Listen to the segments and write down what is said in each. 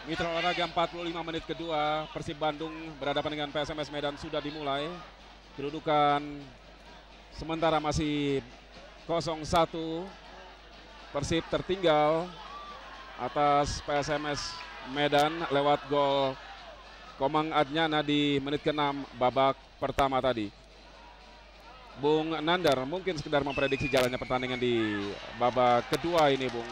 Mitra olahraga 45 menit kedua, Persib Bandung berhadapan dengan PSMS Medan sudah dimulai. Kedudukan sementara masih 0-1. Persib tertinggal atas PSMS Medan lewat gol Komang Adnyana di menit ke-6 babak pertama tadi. Bung Nandar mungkin sekedar memprediksi jalannya pertandingan di babak kedua ini, Bung.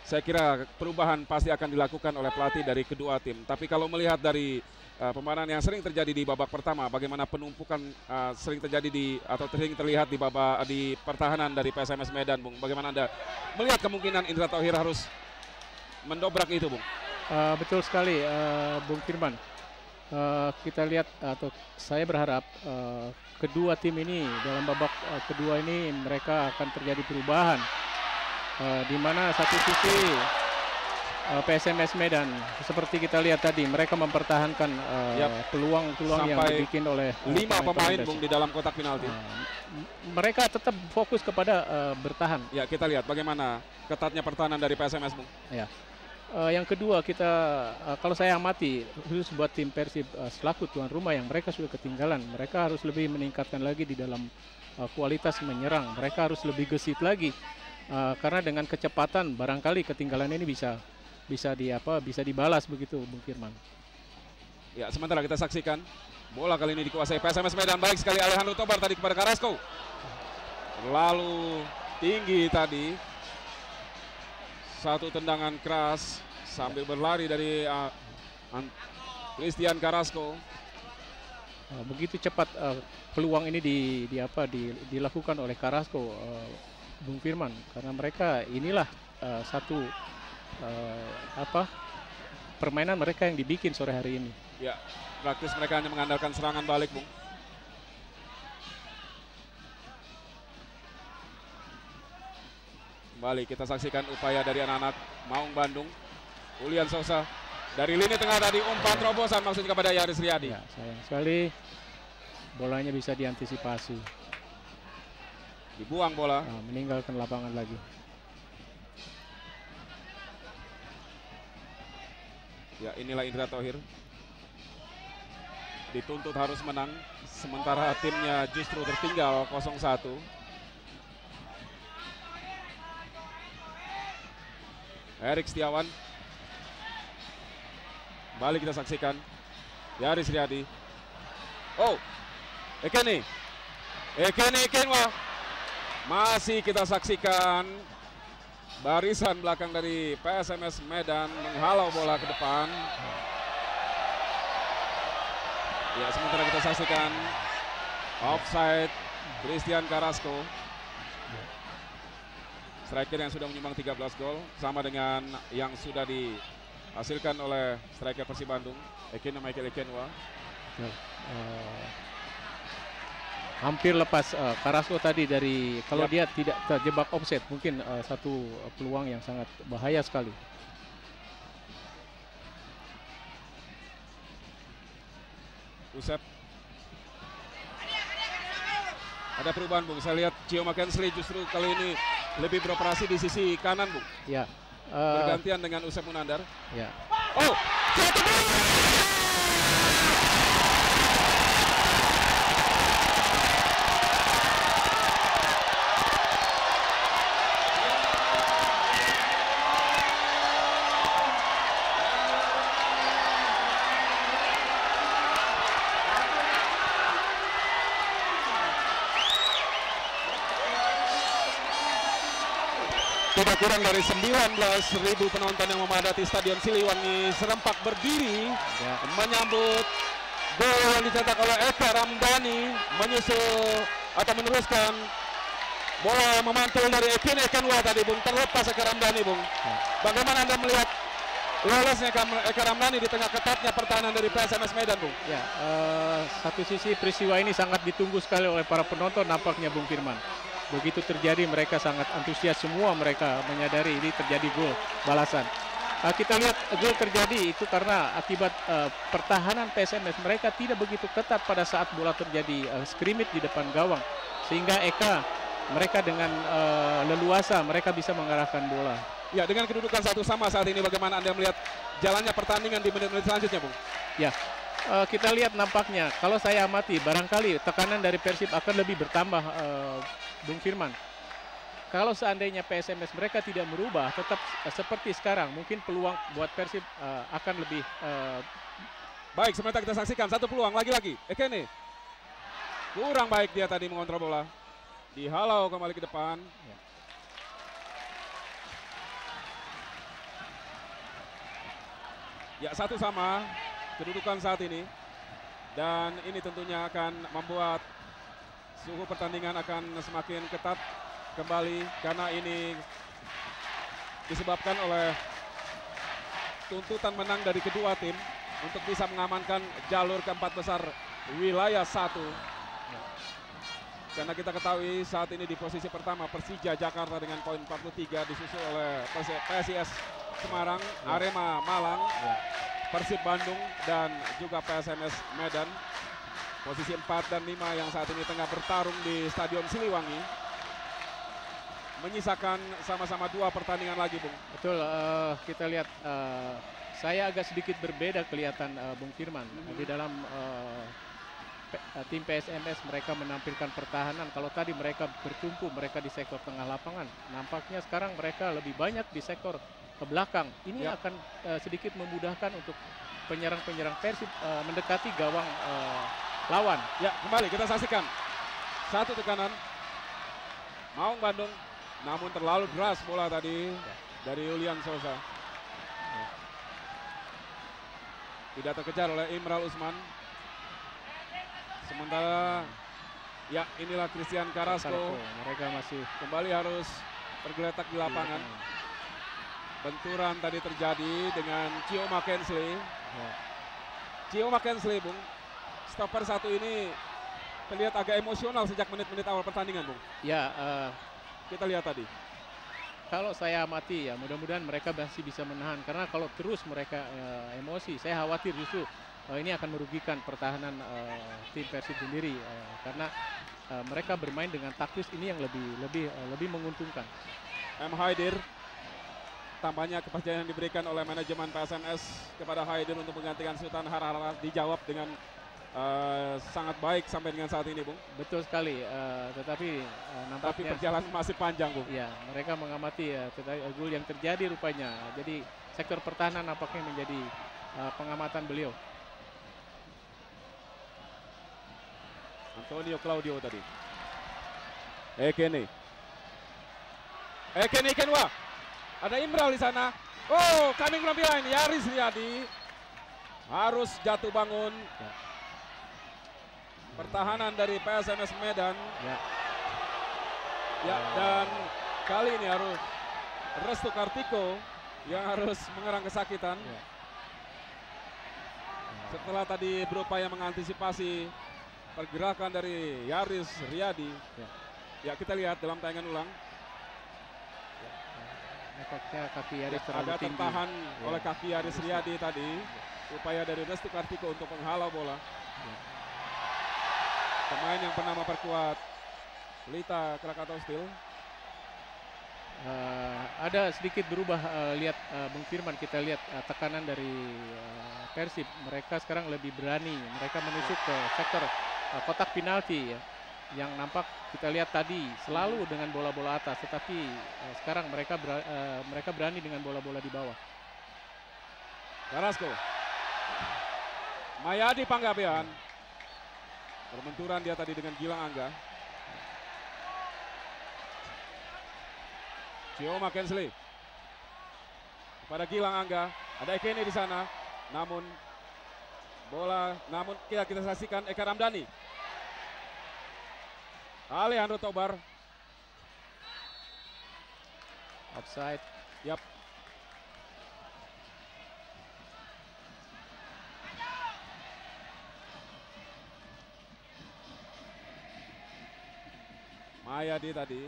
Saya kira perubahan pasti akan dilakukan oleh pelatih dari kedua tim. Tapi kalau melihat dari pemanahan yang sering terjadi di babak pertama, bagaimana penumpukan sering terjadi atau sering terlihat di pertahanan dari PSMS Medan, Bung. Bagaimana Anda melihat kemungkinan Indra Thohir harus mendobrak itu, Bung? Betul sekali, Bung Firman. Kita lihat atau saya berharap kedua tim ini dalam babak kedua ini mereka akan terjadi perubahan. Di mana satu sisi PSMS Medan seperti kita lihat tadi mereka mempertahankan peluang-peluang yang dibikin oleh 5 pemain, Bung, di dalam kotak penalti. Mereka tetap fokus kepada bertahan. Ya, kita lihat bagaimana ketatnya pertahanan dari PSMS, Bung. Ya. Yang kedua kita kalau saya amati khusus buat tim Persib selaku tuan rumah yang mereka sudah ketinggalan, mereka harus lebih meningkatkan lagi di dalam kualitas menyerang. Mereka harus lebih gesit lagi. Karena dengan kecepatan barangkali ketinggalan ini bisa dibalas begitu, Bung Firman. Ya, sementara kita saksikan bola kali ini dikuasai PSMS Medan. Baik sekali Alejandro Tobar tadi kepada Carrasco. Lalu tinggi tadi. Satu tendangan keras sambil berlari dari Christian Carrasco. Begitu cepat peluang ini dilakukan oleh Carrasco, Bung Firman, karena mereka inilah satu permainan mereka yang dibikin sore hari ini. Ya, praktis mereka hanya mengandalkan serangan balik, Bung. Kembali kita saksikan upaya dari anak-anak Maung Bandung. Julian Sosa dari lini tengah tadi umpan terobosan maksudnya kepada Yaris Riyadi. Ya, sayang sekali bolanya bisa diantisipasi. Dibuang bola. Meninggalkan lapangan lagi. Ya, inilah Indra Thohir. Dituntut harus menang, sementara timnya justru tertinggal 0-1. Erik Setiawan. Kembali kita saksikan Yaris Riyadi. Oh, Ekene Ekenwa. Masih kita saksikan barisan belakang dari PSMS Medan menghalau bola ke depan. Ya, sementara kita saksikan offside Christian Carrasco. Striker yang sudah menyumbang 13 gol sama dengan yang sudah dihasilkan oleh striker Persib Bandung, Michael Ekenwa. Hampir lepas Carrasco tadi dari kalau dia tidak terjebak offset, mungkin satu peluang yang sangat bahaya sekali. Usep. Ada perubahan, Bung. Saya lihat Cio Mackensley justru kali ini lebih beroperasi di sisi kanan, Bung. Ya. Bergantian dengan Usep Munandar. Ya. Oh, tidak kurang dari 19.000 penonton yang memadati Stadion Siliwangi Serempak berdiri menyambut gol yang dicetak oleh Eka Ramdhani, menyusul atau meneruskan bola yang memantul dari Ekenwa tadi, Bung. Terlepas Eka Ramdhani, Bung. Bagaimana Anda melihat lolosnya Eka Ramdhani di tengah ketatnya pertahanan dari PSMS Medan, Bung? Ya, satu sisi peristiwa ini sangat ditunggu sekali oleh para penonton nampaknya, Bung Firman. Begitu terjadi mereka sangat antusias, semua mereka menyadari ini terjadi gol balasan. Kita lihat gol terjadi itu karena akibat pertahanan PSMS mereka tidak begitu ketat pada saat bola terjadi scrimmage di depan gawang, sehingga mereka dengan leluasa mereka bisa mengarahkan bola. Ya, dengan kedudukan 1-1 saat ini bagaimana Anda melihat jalannya pertandingan di menit-menit selanjutnya, Bung? Ya, kita lihat nampaknya kalau saya amati barangkali tekanan dari Persib akan lebih bertambah, Bung Firman. Kalau seandainya PSMS mereka tidak merubah tetap seperti sekarang, mungkin peluang buat Persib akan lebih baik. Sementara kita saksikan satu peluang lagi-lagi. Ekene kurang baik dia tadi mengontrol bola, dihalau kembali ke depan. Ya, satu sama kedudukan saat ini, dan ini tentunya akan membuat suhu pertandingan akan semakin ketat kembali, karena ini disebabkan oleh tuntutan menang dari kedua tim untuk bisa mengamankan jalur keempat besar wilayah 1. Karena kita ketahui saat ini di posisi pertama Persija Jakarta dengan poin 43, disusul oleh PSIS Semarang, Arema Malang, Persib Bandung, dan juga PSMS Medan. Posisi 4 dan 5 yang saat ini tengah bertarung di Stadion Siliwangi, menyisakan sama-sama 2 pertandingan lagi, Bung. Betul, kita lihat saya agak sedikit berbeda kelihatan, Bung Firman. Di dalam tim PSMS mereka menampilkan pertahanan. Kalau tadi mereka bertumpu, mereka di sektor tengah lapangan. Nampaknya sekarang mereka lebih banyak di sektor ke belakang. Ini akan sedikit memudahkan untuk penyerang-penyerang Persib mendekati gawang lawan. Ya, kembali kita saksikan satu tekanan Maung Bandung, namun terlalu deras bola tadi dari Julian Sosa. Tidak terkejar oleh Imral Usman. Sementara ya inilah Christian Carrasco. Mereka masih kembali harus tergeletak di lapangan. Benturan tadi terjadi dengan Cio Mackensley. Cio Mackensley, Bung, stopper satu ini terlihat agak emosional sejak menit-menit awal pertandingan, Bung. Ya, kita lihat tadi. Kalau saya amati ya, mudah-mudahan mereka masih bisa menahan, karena kalau terus mereka emosi, saya khawatir justru ini akan merugikan pertahanan tim Persib sendiri, karena mereka bermain dengan taktis ini yang lebih menguntungkan. M. Haidir, tambahnya kepercayaan yang diberikan oleh manajemen PSMS kepada Haidir untuk menggantikan Sultan Harahara dijawab dengan sangat baik sampai dengan saat ini, Bung. Betul sekali, tetapi nampaknya perjalanan masih panjang, Bung. Ya, mereka mengamati gol yang terjadi rupanya. Jadi sektor pertahanan nampaknya menjadi pengamatan beliau. Antonio Claudio tadi. Ekene Ikenwa. Ada Imral di sana. Oh, coming from behind. Yaris Riyadi harus jatuh bangun. Pertahanan dari PSMS Medan. Ya, dan kali ini harus Restu Kartiko yang harus mengerang kesakitan. Setelah tadi berupaya mengantisipasi pergerakan dari Yaris Riyadi. Ya, kita lihat dalam tayangan ulang. Kaki Yaris ada tertahan oleh kaki Yaris Riyadi tadi. Upaya dari Restu Kartiko untuk menghalau bola. Pemain yang pernah memperkuat Pelita Krakatau Steel. Ada sedikit berubah, lihat Bung Firman, kita lihat tekanan dari Persib. Mereka sekarang lebih berani, mereka menusuk ke sektor kotak penalti ya. Yang nampak kita lihat tadi selalu dengan bola-bola atas, tetapi sekarang mereka berani dengan bola-bola di bawah. Carrasco, Mayadi Panggabean, berbenturan dia tadi dengan Gilang Angga. Cio Mackensley kepada Gilang Angga, ada Ekene di sana, namun kita saksikan Eka Ramdhani. Alejandro Tobar, offside. Yap. Mayadi tadi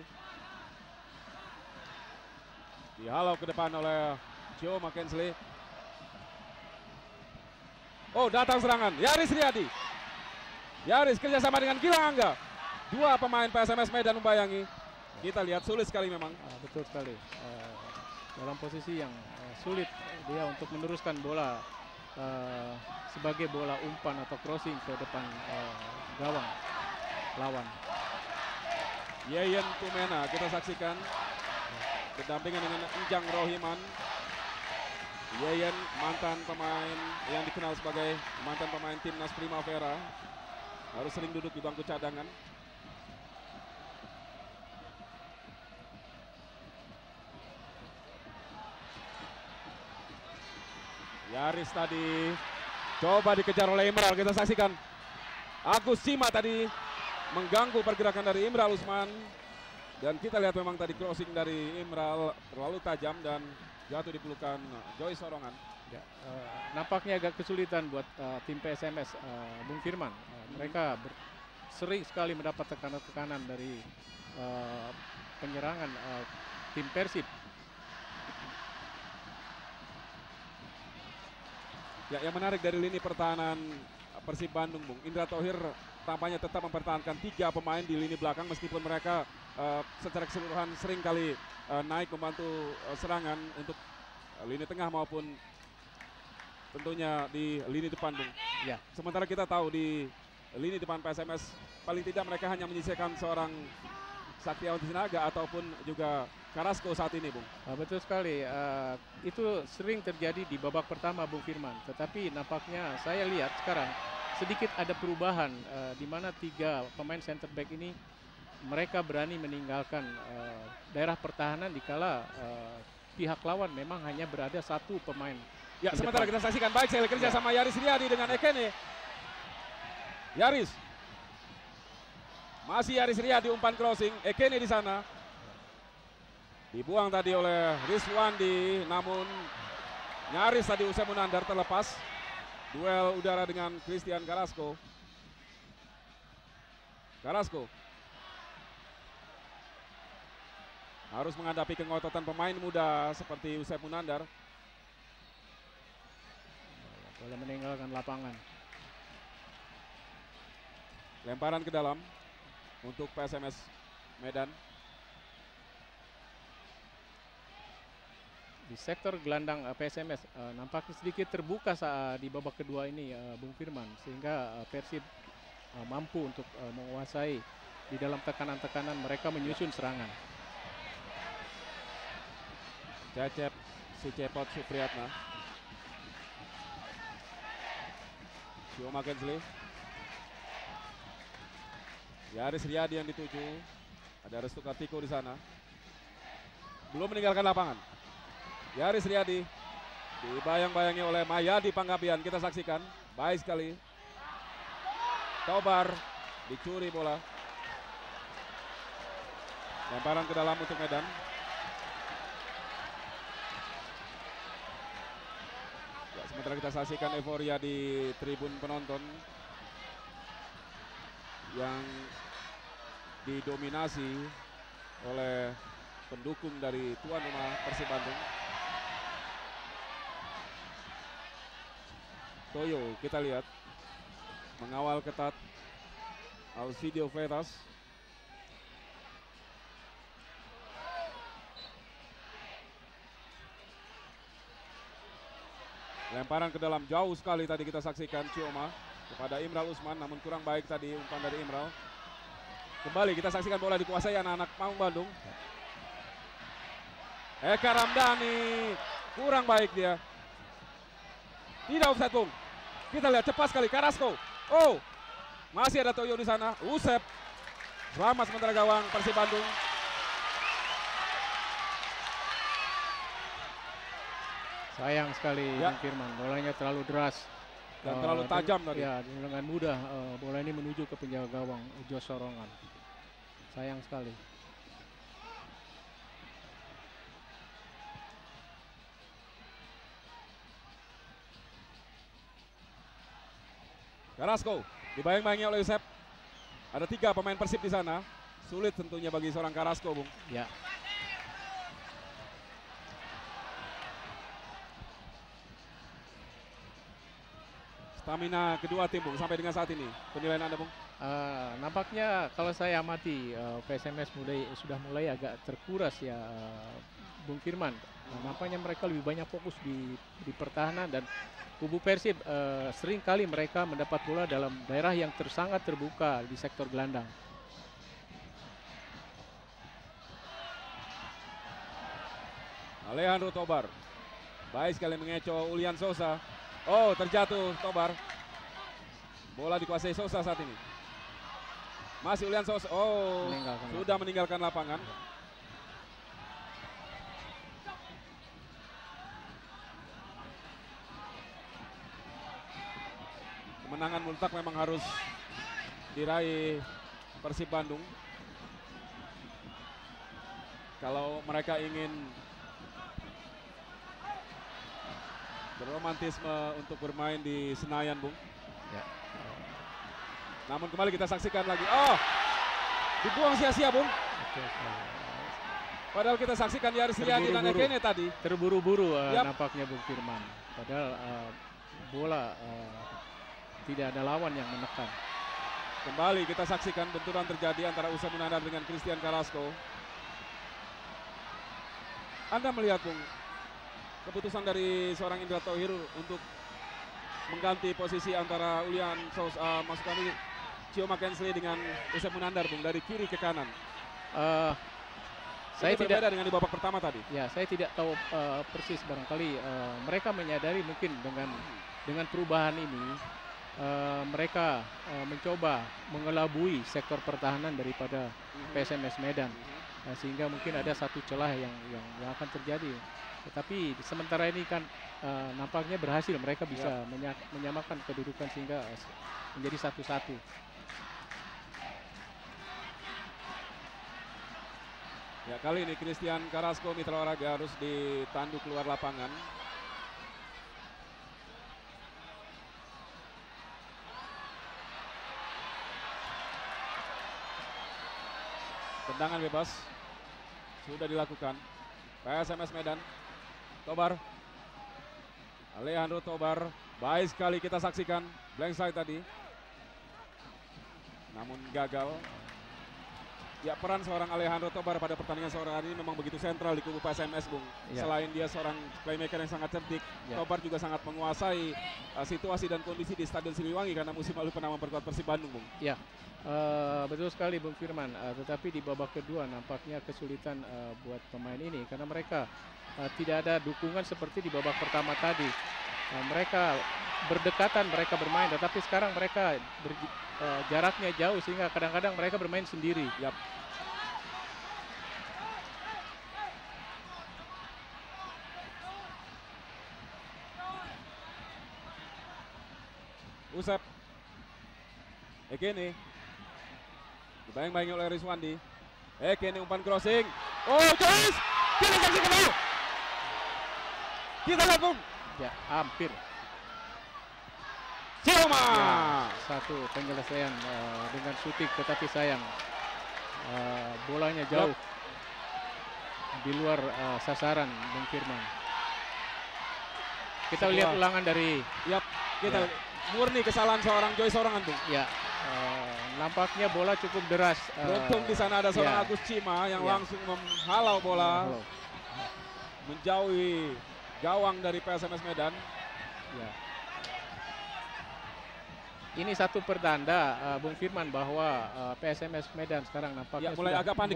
dihalau ke depan oleh Cio Mackensley. Oh, datang serangan Yaris Riyadi. Yaris kerjasama dengan Gilang Angga. Dua pemain PSMS Medan membayangi. Kita lihat sulit sekali memang. Betul sekali. dalam posisi yang sulit dia untuk meneruskan bola sebagai bola umpan atau crossing ke depan gawang lawan. Yeyen Tumena kita saksikan berdampingan dengan Enjang Rohiman. Yeyen mantan pemain yang dikenal sebagai mantan pemain timnas Primavera, harus sering duduk di bangku cadangan. Yaris tadi coba dikejar oleh Imral, kita saksikan. Agus Sima tadi mengganggu pergerakan dari Imral Usman. Dan kita lihat memang tadi crossing dari Imral terlalu tajam dan jatuh di pelukan Joy Sorongan. Ya, nampaknya agak kesulitan buat tim PSMS, Bung Firman. Mereka sering sekali mendapat tekanan-tekanan dari penyerangan tim Persib. Ya, yang menarik dari lini pertahanan Persib Bandung, Bung, Indra Thohir tampaknya tetap mempertahankan 3 pemain di lini belakang meskipun mereka secara keseluruhan sering kali naik membantu serangan untuk lini tengah maupun tentunya di lini depan, Bung. Ya. Sementara kita tahu di lini depan PSMS paling tidak mereka hanya menyisakan seorang Saktiawan Sinaga ataupun juga Carrasco saat ini, Bung. Betul sekali, itu sering terjadi di babak pertama, Bung Firman. Tetapi nampaknya saya lihat sekarang sedikit ada perubahan di mana 3 pemain center back ini mereka berani meninggalkan daerah pertahanan dikala pihak lawan memang hanya berada 1 pemain. Ya, sementara kita saksikan baik sekali kerja sama Yaris Riyadi dengan Ekene. Yaris. Masih Yaris Riyadi umpan crossing, Ekene di sana. Dibuang tadi oleh Rizwandi, namun nyaris tadi usai Munandar terlepas. Duel udara dengan Christian Carrasco. Carrasco harus menghadapi kengototan pemain muda seperti Usep Munandar. Boleh meninggalkan lapangan. Lemparan ke dalam untuk PSMS Medan. Di sektor gelandang PSMS nampaknya sedikit terbuka saat di babak kedua ini, Bung Firman, sehingga Persib mampu untuk menguasai di dalam tekanan-tekanan mereka menyusun serangan. Cecep si Cepot Supriyatna. Sioma Kensley. Yaris Riyadi yang dituju. Ada Restu Kartiko di sana. Belum meninggalkan lapangan. Yaris Riyadi dibayang-bayangi oleh Mayadi Panggabian, kita saksikan. Baik sekali. Tobar dicuri bola. Lemparan ke dalam untuk Medan. Ya, sementara kita saksikan euforia di tribun penonton yang didominasi oleh pendukung dari tuan rumah Persib Bandung. Toyo kita lihat mengawal ketat Alcidio Veras. Lemparan ke dalam jauh sekali tadi kita saksikan Cioma kepada Imral Usman, namun kurang baik tadi umpan dari Imral. Kembali kita saksikan bola dikuasai anak-anak Maung Bandung. Eka Ramdhani kurang baik dia. Tidak offside, Bung. Kita lihat cepat sekali Carrasco. Oh, masih ada Toyo di sana. Usep selamat sementara gawang Persib Bandung. Sayang sekali, ya. Bung Firman, bolanya terlalu deras dan terlalu tajam tadi. Ya, dengan mudah bola ini menuju ke penjaga gawang Jos Sorongan. Sayang sekali. Carrasco dibayang-bayangi oleh Usep. Ada 3 pemain Persib di sana. Sulit tentunya bagi seorang Carrasco, Bung. Ya. Stamina kedua tim, Bung, sampai dengan saat ini. Penilaian Anda, Bung? Nampaknya kalau saya amati PSMS sudah mulai agak terkuras ya, Bung Firman. Nampaknya mereka lebih banyak fokus di pertahanan, dan kubu Persib sering kali mereka mendapat bola dalam daerah yang sangat terbuka di sektor gelandang. Alejandro Tobar. Baik sekali mengecoh Ulian Sosa. Oh, terjatuh Tobar. Bola dikuasai Sosa saat ini. Masih Ulian Sosa. Oh, sudah meninggalkan lapangan. Kemenangan mutlak memang harus diraih Persib Bandung kalau mereka ingin berromantisme untuk bermain di Senayan, Bung. Ya. Namun kembali kita saksikan lagi. Oh, dibuang sia-sia, Bung. Padahal kita saksikan Yaris Riyadi dan Ekene tadi. Terburu-buru nampaknya Bung Firman. Padahal bola tidak ada lawan yang menekan. Kembali kita saksikan benturan terjadi antara Usai Munandar dengan Christian Carrasco. Anda melihat, Bung, keputusan dari seorang Indra Tauhir untuk mengganti posisi antara Ulian Sosa, maksud kami Cio Mackenzie dengan Usai Munandar, Bung, dari kiri ke kanan. Saya tidak berbeda dengan di babak pertama tadi. Ya, saya tidak tahu persis, barangkali mereka menyadari mungkin dengan perubahan ini mereka mencoba mengelabui sektor pertahanan daripada PSMS Medan, sehingga mungkin ada satu celah yang akan terjadi. Tetapi sementara ini kan nampaknya berhasil, mereka bisa menyamakan kedudukan sehingga menjadi 1-1. Ya, kali ini Christian Carrasco mitra olahraga harus ditandu keluar lapangan. Tendangan bebas sudah dilakukan. PSMS Medan. Tobar. Alejandro Tobar. Baik sekali kita saksikan blank side tadi. Namun gagal. Ya, peran seorang Alejandro Tobar pada pertandingan sore hari ini memang begitu sentral di kubu PSMS, Bung. Ya. Selain dia seorang playmaker yang sangat cerdik, Tobar juga sangat menguasai situasi dan kondisi di Stadion Siliwangi karena musim lalu pernah memperkuat Persib Bandung, Bung. Ya, betul sekali Bung Firman. Tetapi di babak kedua nampaknya kesulitan buat pemain ini karena mereka tidak ada dukungan seperti di babak pertama tadi. Mereka berdekatan, mereka bermain, tetapi sekarang mereka jaraknya jauh sehingga kadang-kadang mereka bermain sendiri. Yap. Usep. Ekene. Dibayang-bayangi oleh Rizwandi. Ekene umpan crossing. Oh, Joyce! Kita saksikan dulu. Kita lihat, Bung. Ya, hampir. Cioma. Ya, satu penyelesaian dengan shooting, tetapi sayang bolanya jauh di luar sasaran Bung Firman. Kita lihat ulangan dari. Yap, kita murni kesalahan seorang Joyce Sorangan, Bung. Ya, nampaknya bola cukup deras. Beruntung di sana ada seorang Agus Cima yang langsung menghalau bola, menjauhi gawang dari PSMS Medan. Ya. Ini satu pertanda Bung Firman bahwa PSMS Medan sekarang nampaknya mulai agak panik,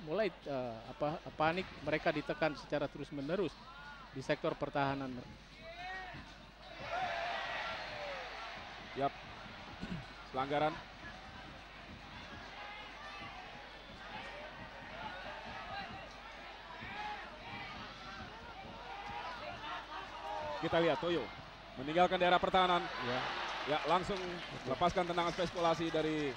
mulai panik, mereka ditekan secara terus-menerus di sektor pertahanan. Yap. Pelanggaran. Kita lihat Toyo meninggalkan daerah pertahanan. Ya, langsung lepaskan tendangan spekulasi dari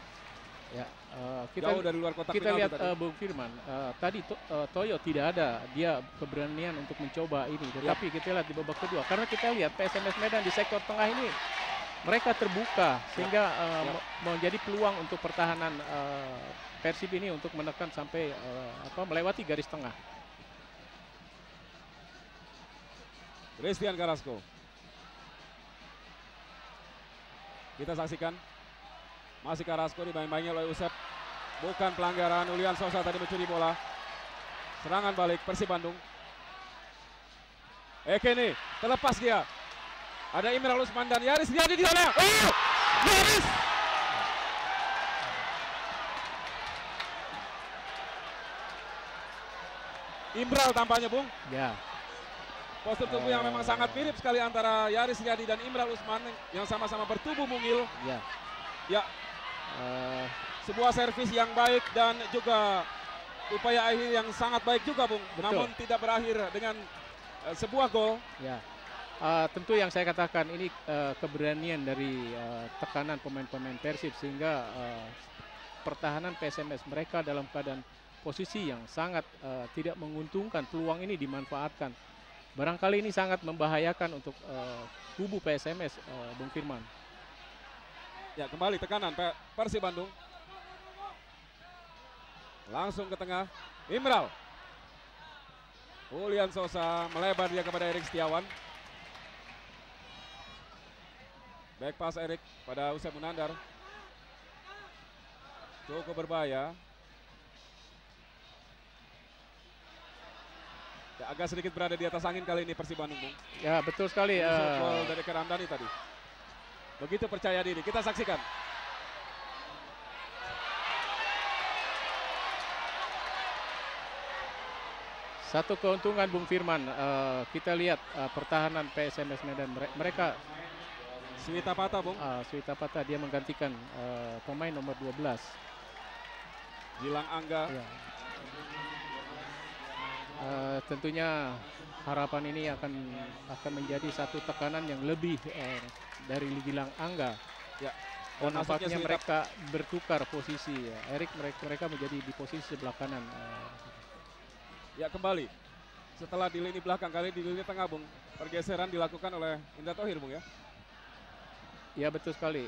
jauh dari luar kotak. Kita lihat Bung Firman, tadi Toyo tidak ada dia keberanian untuk mencoba ini, tetapi kita lihat di babak kedua, karena kita lihat PSMS Medan di sektor tengah ini mereka terbuka sehingga menjadi peluang untuk pertahanan Persib ini untuk menekan sampai melewati garis tengah. Christian Carrasco. Kita saksikan Masih Carrasco dimain-mainnya oleh Usep. Bukan pelanggaran, Julian Sosa tadi mencuri bola. Serangan balik Persib Bandung. Ekene terlepas dia. Ada Imral Usman dan Yaris Riyadi di sana. Oh! Yaris! Imral tampaknya, Bung. Ya. Postur tubuh yang memang sangat mirip sekali antara Yaris Riyadi dan Imral Usman yang sama-sama bertubuh mungil. Ya. Ya. Sebuah servis yang baik dan juga upaya akhir yang sangat baik juga, Bung. Betul. Namun tidak berakhir dengan sebuah gol. Ya. Tentu yang saya katakan ini keberanian dari tekanan pemain-pemain Persib sehingga pertahanan PSMS mereka dalam keadaan posisi yang sangat tidak menguntungkan. Peluang ini dimanfaatkan. Barangkali ini sangat membahayakan untuk kubu PSMS, Bung Firman. Ya, kembali tekanan Persib Bandung. Langsung ke tengah, Imral. Julian Sosa melebar dia kepada Erik Setiawan. Back pass Erik pada Usep Munandar. Cukup berbahaya. Ya, agak sedikit berada di atas angin kali ini Persib Bandung, Bung. Ya, betul sekali. Gol dari Kerandani tadi. Begitu percaya diri, kita saksikan. Satu keuntungan Bung Firman, kita lihat pertahanan PSMS Medan mereka. Suwita Pata, Bung. Suwita Pata dia menggantikan pemain nomor 12. Gilang Angga. Ya. Tentunya harapan ini akan menjadi satu tekanan yang lebih dari Gilang Angga. Ya. Oh, nampaknya mereka bertukar posisi. Ya. Mereka menjadi di posisi sebelah kanan. Ya, kembali setelah di lini belakang, kali di lini tengah, Bung. Pergeseran dilakukan oleh Indra Thohir, Bung, ya. Ya, betul sekali.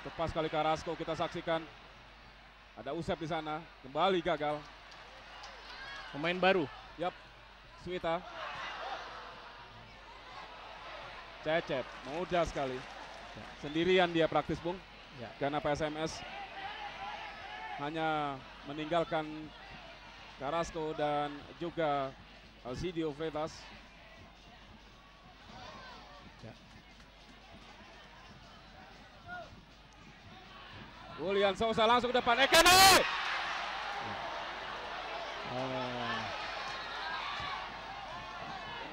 Tepat sekali Carrasco, kita saksikan. Ada Usep di sana, kembali gagal. Pemain baru. Yap, Suwita. Cecep, mudah sekali. Ya. Sendirian dia praktis, Bung. Ya. Karena PSMS hanya meninggalkan Carrasco dan juga Alcidio Freitas. Ya. Julian Sosa langsung ke depan. Ekene!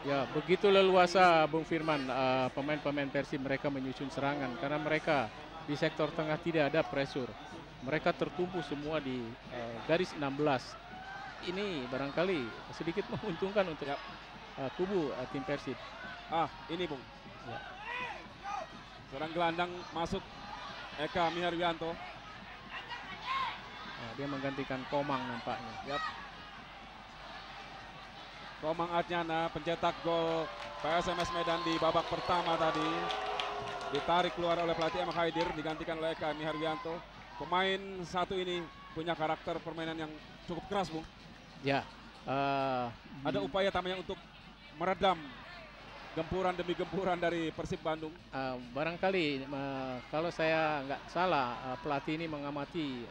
Ya, begitu leluasa Bung Firman pemain-pemain Persib mereka menyusun serangan karena mereka di sektor tengah tidak ada pressure. Mereka tertumpu semua di garis 16. Ini barangkali sedikit menguntungkan untuk kubu tim Persib. Ini, Bung. Ya. Seorang gelandang masuk, Eka Miharwianto. Dia menggantikan Komang nampaknya. Yap. Komang Adnyana pencetak gol PSMS Medan di babak pertama tadi. Ditarik keluar oleh pelatih Ahmad Haidir, digantikan oleh Eka Miharwianto. Pemain satu ini punya karakter permainan yang cukup keras, Bung. Ya. Ada upaya tamanya untuk meredam gempuran demi gempuran dari Persib Bandung. Barangkali kalau saya nggak salah pelatih ini mengamati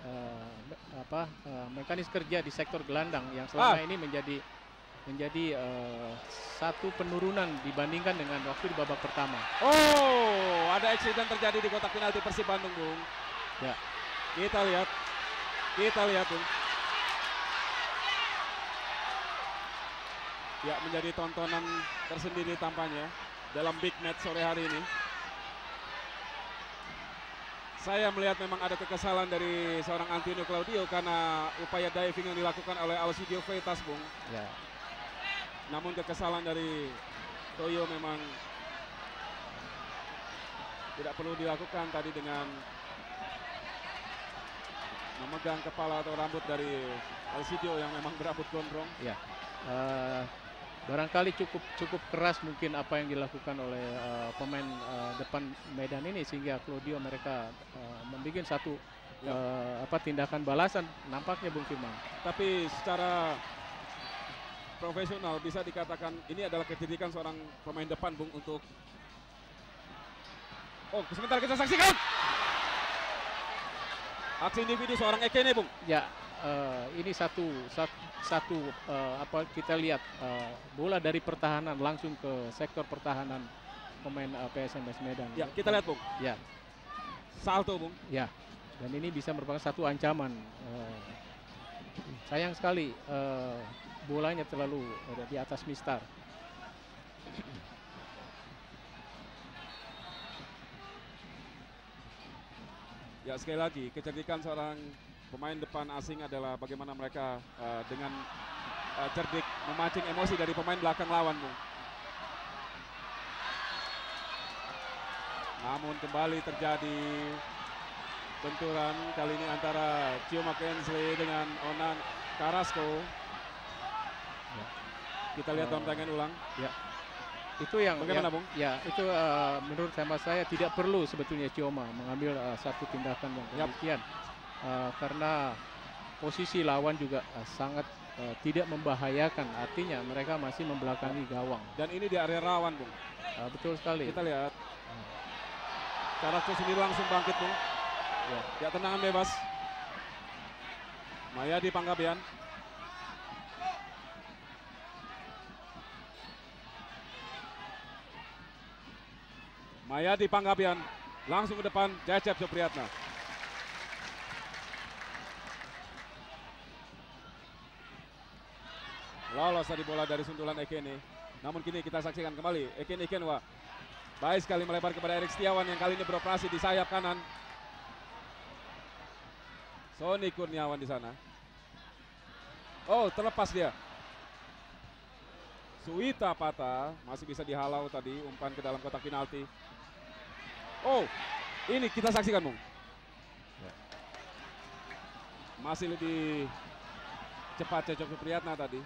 mekanis kerja di sektor gelandang yang selama ini menjadi satu penurunan dibandingkan dengan waktu di babak pertama. Oh, ada eksiden terjadi di kotak penalti Persib Bandung, Bung. Ya. Kita lihat, Bung. Ya, menjadi tontonan tersendiri tampaknya dalam big match sore hari ini. Saya melihat memang ada kekesalan dari seorang Antonio Claudio karena upaya diving yang dilakukan oleh Alcidio Freitas, Bung. Ya. Namun kekesalan dari Toyo memang tidak perlu dilakukan tadi dengan memegang kepala atau rambut dari Alcidio yang memang berambut gondrong. Ya. Barangkali cukup keras mungkin apa yang dilakukan oleh pemain depan Medan ini sehingga Claudio mereka membuat satu tindakan balasan nampaknya, Bung Firman. Tapi secara profesional bisa dikatakan ini adalah kecerdikan seorang pemain depan, Bung, untuk sebentar kita saksikan. Aksi individu seorang Ekene, Bung. Ya, ini apa kita lihat bola dari pertahanan langsung ke sektor pertahanan pemain PSMS Medan. Ya, kita lihat, Bung. Ya, Salto, Bung. ya. Dan ini bisa merupakan satu ancaman. Sayang sekali bolanya terlalu di atas Mistar. Ya, sekali lagi kecerdikan seorang pemain depan asing adalah bagaimana mereka dengan cerdik memancing emosi dari pemain belakang lawan, Bung. Namun kembali terjadi benturan kali ini antara Cio Mackenzie dengan Onan Carrasco. Ya. Kita lihat dalam tayangan ulang. Ya. Itu yang bagaimana, Bung? Ya, itu menurut saya tidak perlu sebetulnya Cioma mengambil satu tindakan yang demikian. Karena posisi lawan juga sangat tidak membahayakan, artinya mereka masih membelakangi gawang. Dan ini di area rawan, Bung. Betul sekali. Kita lihat. Carrasco sendiri langsung bangkit, Bung. Ya, tendangan bebas. Mayadi Panggabean. Mayadi Panggabean langsung ke depan Cecep Supriyatna. Lolos tadi bola dari sundulan Ekene. Namun kini kita saksikan kembali Ekene Ikenwa. Baik sekali melebar kepada Erik Setiawan yang kali ini beroperasi di sayap kanan. Sony Kurniawan di sana. Oh, terlepas dia. Suwita Pata masih bisa dihalau tadi, umpan ke dalam kotak penalti. Oh, ini kita saksikan, Bung. Masih lebih cepat Cecep Supriyatna tadi.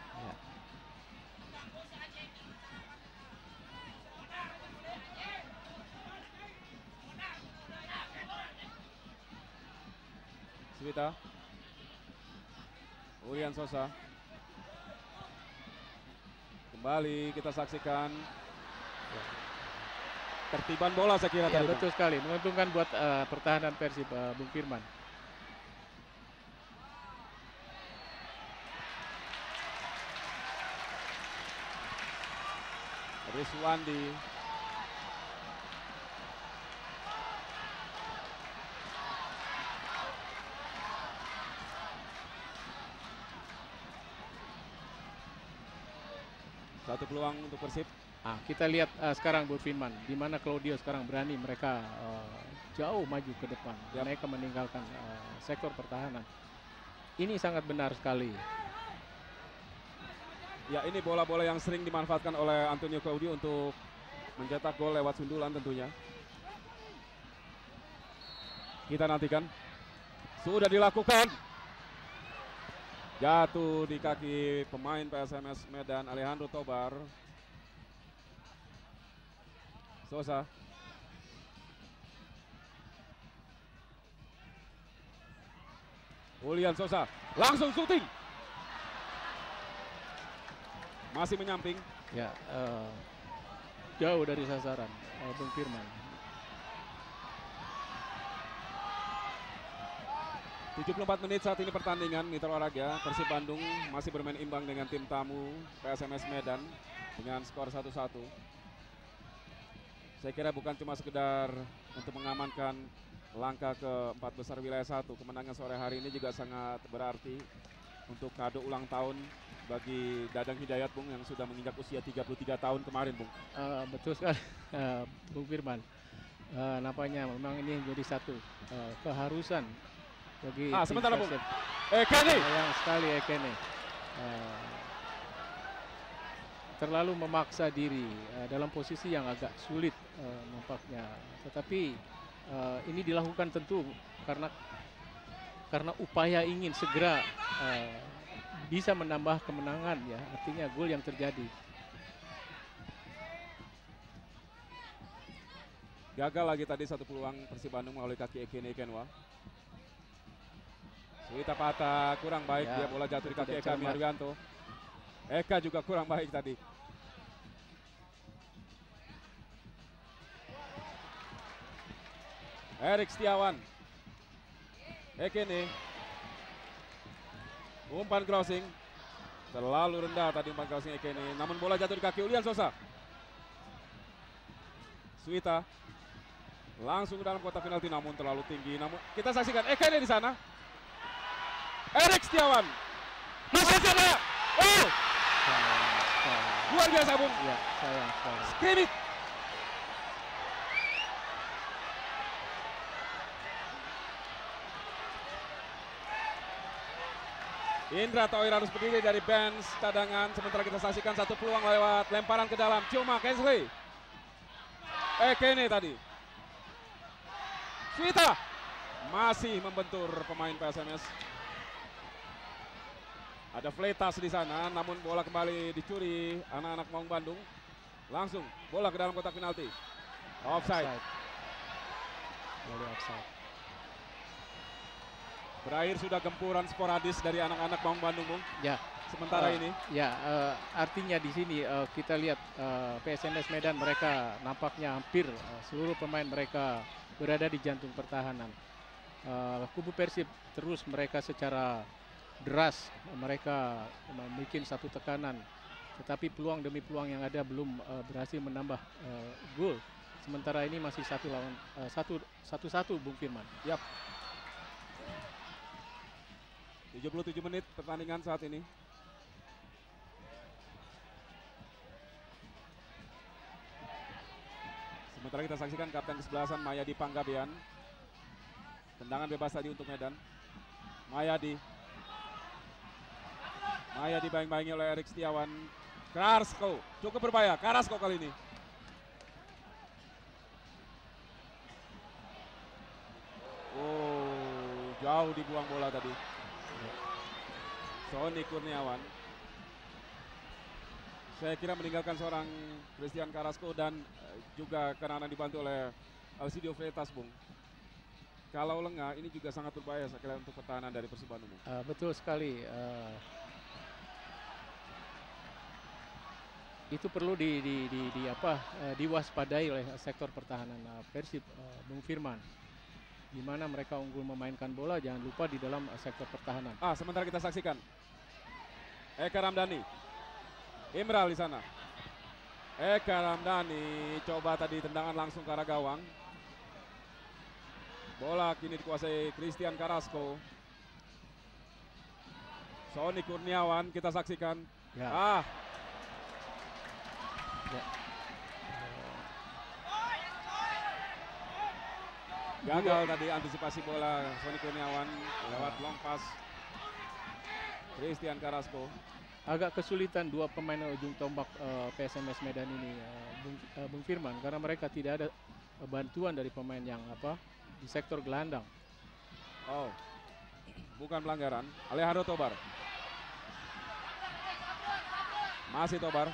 Suwita. Ulian Sosa. Kembali kita saksikan tertiban bola saya kira tadi. Betul sekali, menguntungkan buat pertahanan Persib, Bung Firman. Rizwandi. Satu peluang untuk Persib. Kita lihat sekarang Bu Firman, di mana Claudio sekarang berani mereka jauh maju ke depan. Mereka meninggalkan sektor pertahanan. Ini sangat benar sekali. Ya, ini bola-bola yang sering dimanfaatkan oleh Antonio Claudio untuk mencetak gol lewat sundulan tentunya. Kita nantikan. Sudah dilakukan. Jatuh di kaki pemain PSMS Medan Alejandro Tobar. Sosa. Ulian Sosa langsung syuting. Masih menyamping. Ya, jauh dari sasaran Bung Firman. 74 menit saat ini pertandingan Mitra Olahraga. Persib Bandung masih bermain imbang dengan tim tamu PSMS Medan dengan skor 1-1. Saya kira bukan cuma sekedar untuk mengamankan langkah ke 4 besar wilayah 1. Kemenangan sore hari ini juga sangat berarti untuk kado ulang tahun bagi Dadang Hidayat, Bung, yang sudah menginjak usia 33 tahun kemarin, Bung. Betul sekali, Bung Firman. Nampaknya memang ini menjadi satu keharusan bagi sementara, Bung. Ekene. Sayang sekali Ekene. Terlalu memaksa diri dalam posisi yang agak sulit nampaknya. Tetapi ini dilakukan tentu karena upaya ingin segera bisa menambah kemenangan, ya, artinya gol yang terjadi. Gagal lagi tadi satu peluang Persib Bandung melalui kaki Ekene Ikenwa. Suwita Pata kurang baik, dia bola jatuh di kaki Eka Miharyanto. Eka juga kurang baik tadi. Erik Setiawan. Ekene. Umpan crossing. Terlalu rendah tadi umpan crossing Ekene. Namun bola jatuh di kaki Ulian Sosa. Suita. Langsung ke dalam kotak penalti namun terlalu tinggi. Namun kita saksikan Ekene di sana. Erik Setiawan. Masih sana. Oh! Luar biasa, Bung. Ya, sayang sekali. Skripit. Indra Toir harus berdiri dari bench cadangan. Sementara kita saksikan satu peluang lewat lemparan ke dalam. Cuma Kensley. Ekene tadi. Suita. Masih membentur pemain PSMS. Ada Fletas di sana, namun bola kembali dicuri anak-anak Maung Bandung. Langsung bola ke dalam kotak penalti. Offside. Bola offside. Berakhir sudah gempuran sporadis dari anak-anak Maung Bandung, Bung. Ya. Sementara ini. Ya, artinya di sini kita lihat PSMS Medan mereka nampaknya hampir seluruh pemain mereka berada di jantung pertahanan. Kubu Persib terus mereka secara deras mereka membuat satu tekanan, tetapi peluang demi peluang yang ada belum berhasil menambah gol. Sementara ini masih satu Bung Firman. Yap. 77 menit pertandingan saat ini. Sementara kita saksikan kapten kesebelasan Mayadi Panggabean. Tendangan bebas tadi untuk Medan. Mayadi dibayang-bayangi oleh Erik Setiawan. Karasko cukup berbahaya. Karasko kali ini. Oh, jauh dibuang bola tadi. Sony Kurniawan. Saya kira meninggalkan seorang Christian Karasko dan juga karena dibantu oleh Alcidio Freitas, Bung. Kalau lengah ini juga sangat berbahaya sekali untuk pertahanan dari Persib Bandung. Betul sekali. Itu perlu diwaspadai oleh sektor pertahanan Persib, Bung Firman. Di mana mereka unggul memainkan bola, jangan lupa di dalam sektor pertahanan. Sementara kita saksikan Eka Ramdhani, Imral di sana. Eka Ramdhani coba tadi tendangan langsung ke arah gawang. Bola kini dikuasai Christian Karasko. Sony Kurniawan kita saksikan. Ya. Gagal tadi antisipasi bola Sony Kurniawan lewat long pass Christian Karasko. Agak kesulitan dua pemain ujung tombak PSMS Medan ini, Bung Firman, karena mereka tidak ada bantuan dari pemain yang di sektor gelandang. Oh, bukan pelanggaran. Alejandro Tobar. Masih Tobar,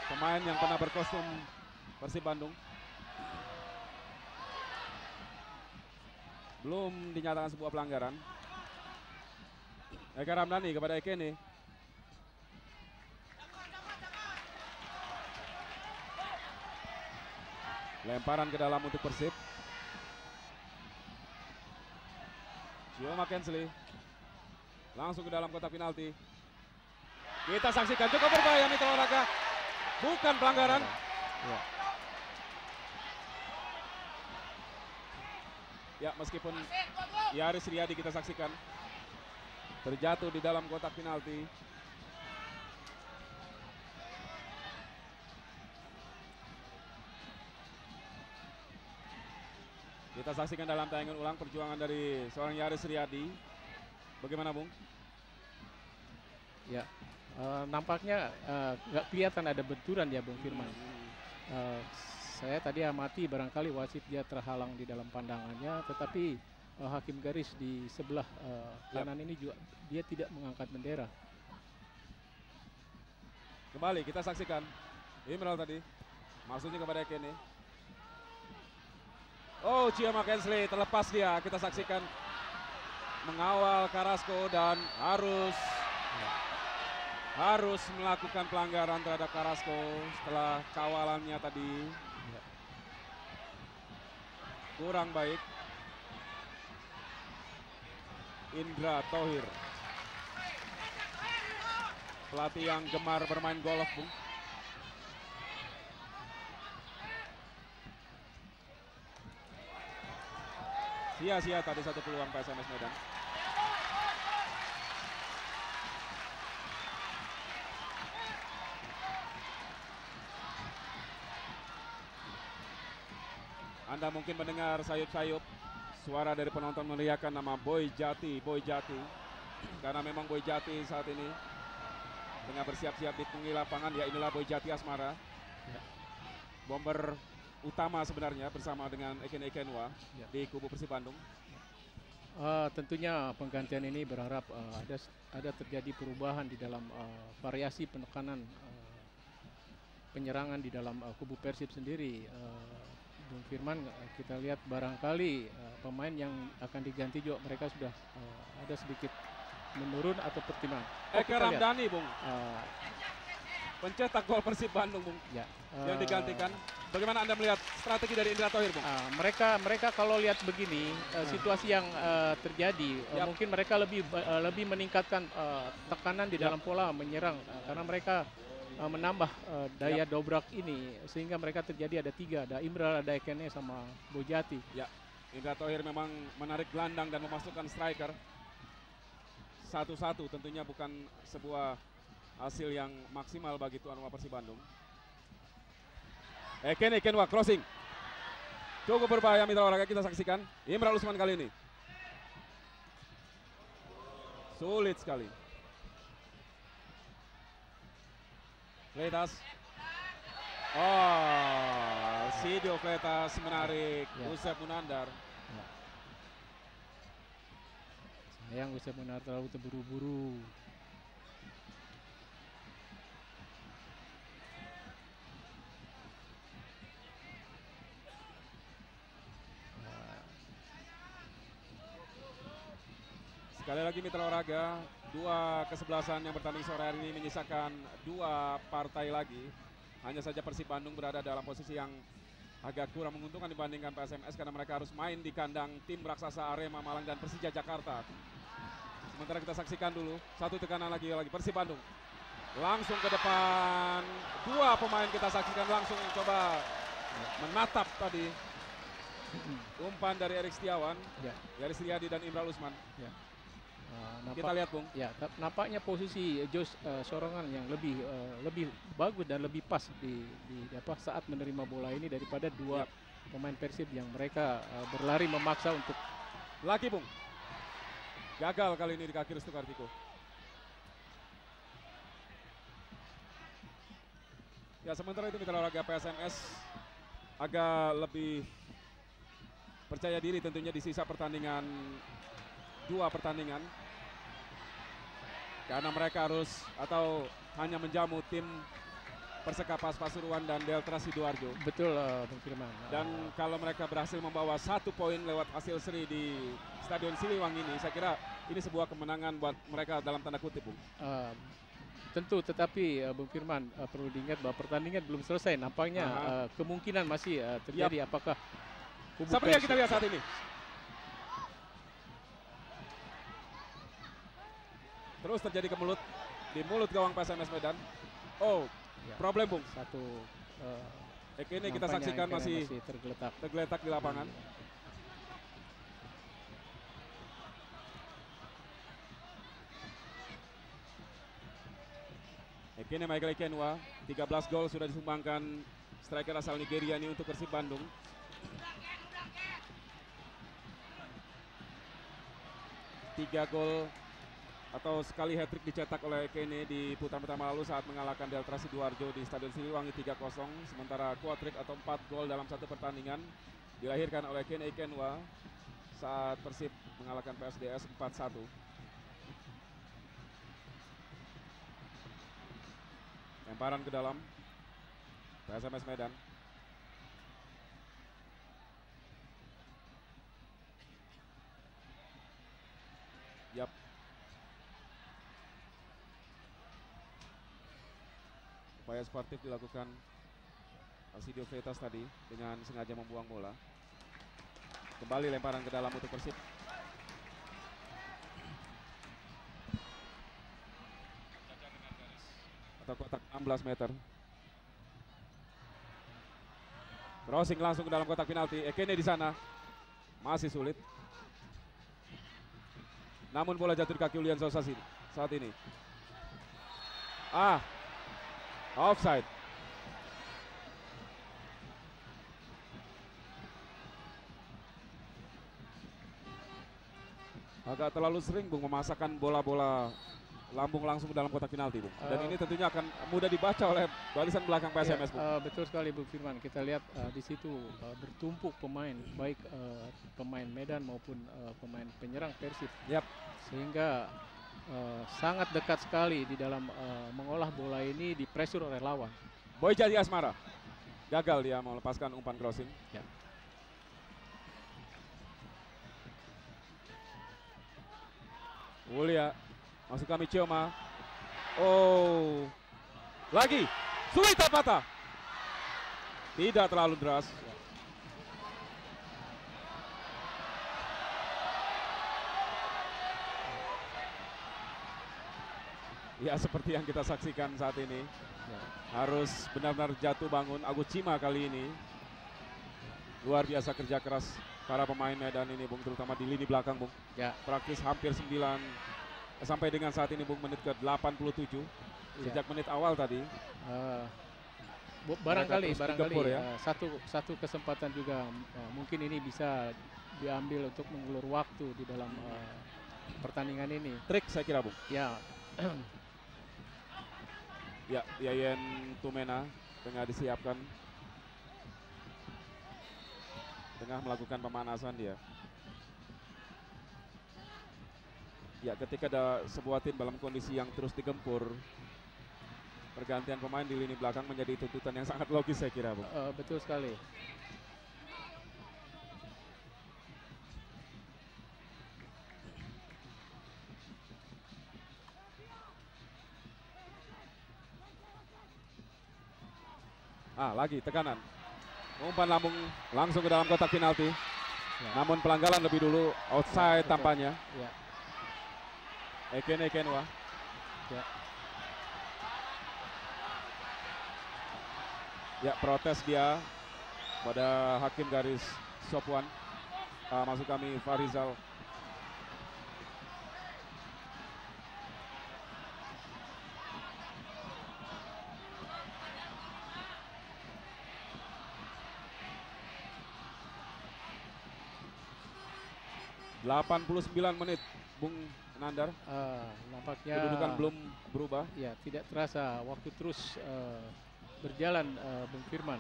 pemain yang pernah berkostum Persib Bandung. Belum dinyatakan sebuah pelanggaran. Eka Ramdhani kepada Ekene. Lemparan ke dalam untuk Persib. Cioma Kensley. Langsung ke dalam kotak penalti. Kita saksikan cukup berbahaya Mitra Olahraga. Bukan pelanggaran. Ya, meskipun Yaris Riyadi kita saksikan terjatuh di dalam kotak penalti. Kita saksikan dalam tayangan ulang perjuangan dari seorang Yaris Riyadi. Bagaimana, Bung? Ya, nampaknya nggak kelihatan ada benturan ya, Bung Firman. Saya tadi amati barangkali wasit dia terhalang di dalam pandangannya, tetapi hakim garis di sebelah kanan ini juga dia tidak mengangkat bendera. Kembali kita saksikan Imral tadi, maksudnya kepada Ekene. Oh, Cioma Kensley terlepas dia. Kita saksikan mengawal Karasko dan harus melakukan pelanggaran terhadap Karasko setelah kawalannya tadi kurang baik. Indra Thohir. Pelatih yang gemar bermain golf, Bung. Sia-sia tadi satu peluang PSMS Medan. Anda mungkin mendengar sayup-sayup suara dari penonton meneriakan nama Boy Jati, Boy Jati. Karena memang Boy Jati saat ini tengah bersiap-siap di tengah lapangan. Ya, inilah Boy Jati Asmara. Ya. Bomber utama sebenarnya bersama dengan Eken Ekenwa ya, di kubu Persib Bandung. Tentunya penggantian ini berharap ada terjadi perubahan di dalam variasi penekanan penyerangan di dalam kubu Persib sendiri. Bung Firman, kita lihat barangkali pemain yang akan diganti juga mereka sudah ada sedikit menurun atau pertimbangan. Eka Ramdhani, Bung. Pencetak gol Persib Bandung, Bung. Ya. Yang digantikan. Bagaimana Anda melihat strategi dari Indra Thohir, Bung? Mereka kalau lihat begini situasi yang terjadi, mungkin mereka lebih meningkatkan tekanan di dalam pola menyerang karena mereka menambah daya dobrak ini sehingga mereka terjadi ada 3, ada Imral, ada Ekene sama Bojati. Ya, Indra Thohir memang menarik gelandang dan memasukkan striker. 1-1 tentunya bukan sebuah hasil yang maksimal bagi tuan rumah Persib Bandung. Ekenwa crossing. Cukup berbahaya mitra olahraga, kita saksikan. Imral Usman kali ini. Sulit sekali. Kletas. Oh, Sidio Kletas menarik Usep Munandar. Ya. Sayang Usep Munandar terlalu terburu-buru. Sekali lagi mitra olahraga, 2 kesebelasan yang bertanding sore hari ini menyisakan 2 partai lagi. Hanya saja Persib Bandung berada dalam posisi yang agak kurang menguntungkan dibandingkan PSMS karena mereka harus main di kandang tim raksasa Arema Malang dan Persija Jakarta. Sementara kita saksikan dulu satu tekanan lagi Persib Bandung. Langsung ke depan, 2 pemain kita saksikan langsung coba menatap tadi. Umpan dari Erik Setiawan, dari Sriadi dan Imral Usman. Ya. Kita lihat, Bung. Ya, nampaknya posisi Jos Sorongan yang lebih bagus dan lebih pas di saat menerima bola ini daripada 2 pemain Persib yang mereka berlari memaksa untuk lagi, Bung. Gagal kali ini di kaki Restu Kartiko. Ya, sementara itu mitra olahraga PSMS agak lebih percaya diri tentunya di sisa pertandingan 2 pertandingan karena mereka harus atau hanya menjamu tim Persekapas Pasuruan dan Delta Sidoarjo. Betul, Bung Firman. Dan kalau mereka berhasil membawa 1 poin lewat hasil seri di Stadion Siliwangi ini, saya kira ini sebuah kemenangan buat mereka dalam tanda kutip, Bung. Tentu, tetapi Bung Firman perlu diingat bahwa pertandingan belum selesai. Nampaknya kemungkinan masih terjadi. Apakah seperti yang kita lihat saat ini. Terus terjadi di mulut gawang PSMS Medan. Oh, problem, Bung. Satu ini kita saksikan masih tergeletak di lapangan. Ekene Michael Ekenwa, 13 gol sudah disumbangkan striker asal Nigeria ini untuk Persib Bandung. 3 gol atau sekali hat-trick dicetak oleh Ekene di putaran pertama lalu saat mengalahkan Delta Sidoarjo di Stadion Siliwangi 3-0. Sementara quad-trick atau 4 gol dalam 1 pertandingan dilahirkan oleh Ekene Ekenwa saat Persib mengalahkan PSDS 4-1. Lemparan ke dalam PSMS Medan. Yap. Upaya sportif dilakukan Alcidio Freitas tadi dengan sengaja membuang bola. Kembali lemparan ke dalam untuk Persib. atau kotak 16 meter. Crossing langsung ke dalam kotak penalti. Ekene di sana masih sulit. Namun bola jatuh di kaki Julian Sosa saat ini. Offside. Agak terlalu sering Bung memasakkan bola-bola lambung langsung ke dalam kotak penalti, Bung. Dan ini tentunya akan mudah dibaca oleh barisan belakang PSMS, Bung. Betul sekali, Bung Firman. Kita lihat di situ bertumpuk pemain, baik pemain Medan maupun pemain penyerang Persib. Yap. Sehingga sangat dekat sekali di dalam mengolah bola ini, di pressure oleh lawan. Boy Jadi Asmara gagal dia melepaskan umpan crossing. Ya. Wulia masuk kami Cioma. Lagi Suwita patah. Tidak terlalu deras. Ya, seperti yang kita saksikan saat ini. Ya. Harus benar-benar jatuh bangun Agus Cima kali ini. Luar biasa kerja keras para pemain Medan ini, Bung, terutama di lini belakang, Bung. Ya. Praktis hampir 9 sampai dengan saat ini, Bung, menit ke 87. Sejak menit awal tadi. Barangkali ya. Satu kesempatan juga mungkin ini bisa diambil untuk mengulur waktu di dalam pertandingan ini. Trik saya kira, Bung. Ya. Ya, Yayen Tumena tengah disiapkan. Tengah melakukan pemanasan dia. Ya, ketika ada sebuah tim dalam kondisi yang terus digempur, pergantian pemain di lini belakang menjadi tuntutan yang sangat logis saya kira, Bung. Betul sekali. Lagi tekanan. Umpan lambung langsung ke dalam kotak penalti. Ya. Namun pelanggaran lebih dulu, outside tampaknya. Ya. Ekene Kenwa. Ya. Ya, protes dia pada hakim garis Sopwan. Masuk kami Farizal. ...89 menit, Bung Nandar. Nampaknya kedudukan belum berubah. Ya, tidak terasa waktu terus berjalan, Bung Firman.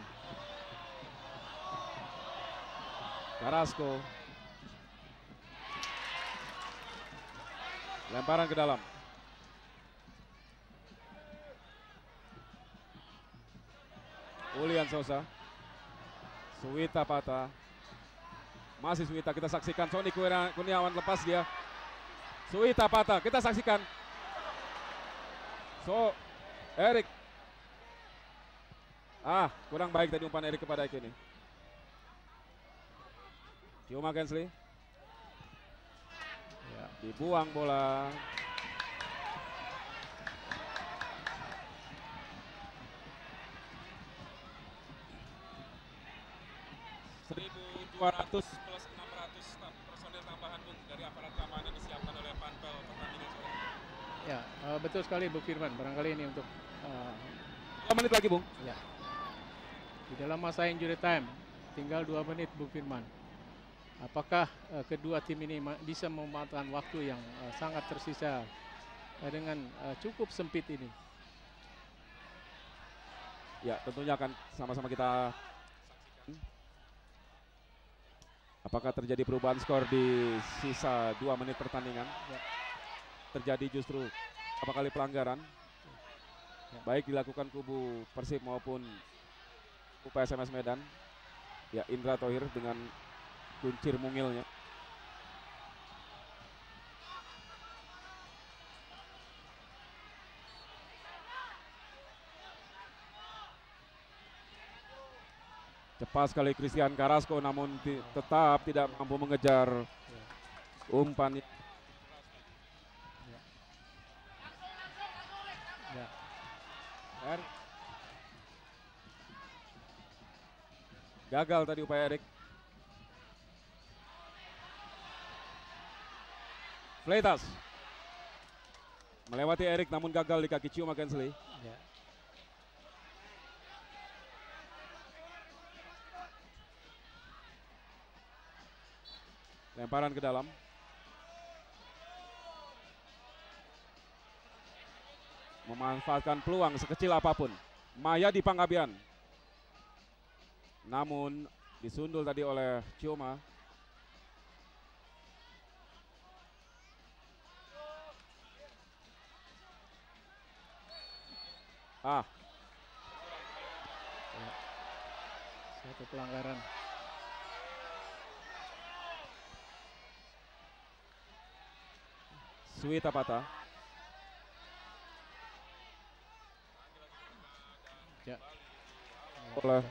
Carrasco. Lemparan ke dalam. Julian Sosa. Suwita patah. Masih Suwita, kita saksikan Sony Kurniawan lepas dia. Suwita patah, kita saksikan. Erik. Kurang baik tadi umpan Erik kepada Ekene. Ciuma Kensley. Ya, dibuang bola. ...1.200 plus 600 personel tambahan, Bung, dari aparat keamanan disiapkan oleh panpel pertandingan sore. Ya, betul sekali, Bung Firman. Barangkali ini untuk 2 menit lagi, Bung. Ya. Di dalam masa injury time tinggal 2 menit, Bung Firman. Apakah kedua tim ini bisa memanfaatkan waktu yang sangat tersisa dengan cukup sempit ini? Ya, tentunya akan sama-sama kita saksikan. Apakah terjadi perubahan skor di sisa 2 menit pertandingan? Ya. Terjadi justru berapa kali pelanggaran, ya, baik dilakukan kubu Persib maupun PSMS Medan. Ya, Indra Thohir dengan kuncir mungilnya. Cepat sekali Christian Carrasco, namun tetap tidak mampu mengejar umpan. Gagal tadi upaya Erik. Fleitas melewati Erik namun gagal di kaki Chioma Kensley. Ya. Lemparan ke dalam. Memanfaatkan peluang sekecil apapun. Maya di Panggabean. Namun disundul tadi oleh Chioma. Ya. Satu pelanggaran. Suita patah. Ya. Oleh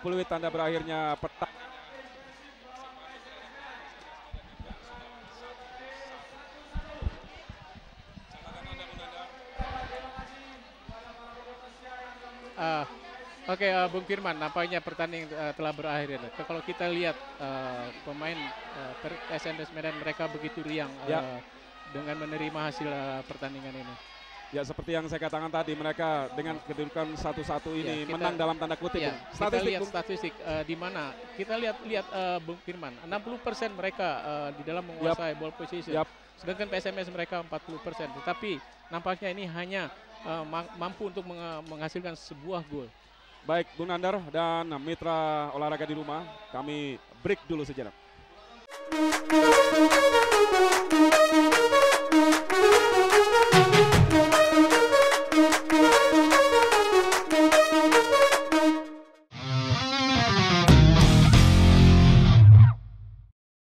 peluit tanda berakhirnya pertandingan. Oke, Bung Firman, nampaknya pertandingan telah berakhir. Kalau kita lihat pemain SMS Medan, mereka begitu riang dengan menerima hasil pertandingan ini. Ya, seperti yang saya katakan tadi, mereka dengan kedudukan 1-1 ini menang dalam tanda kutip. Ya, kita lihat statistik di mana kita lihat Bung Firman, 60% mereka di dalam menguasai ball position. Sedangkan PSMS mereka 40%. Tetapi nampaknya ini hanya mampu untuk menghasilkan sebuah gol. Baik, Bung Nandar dan mitra olahraga di rumah, kami break dulu sejenak.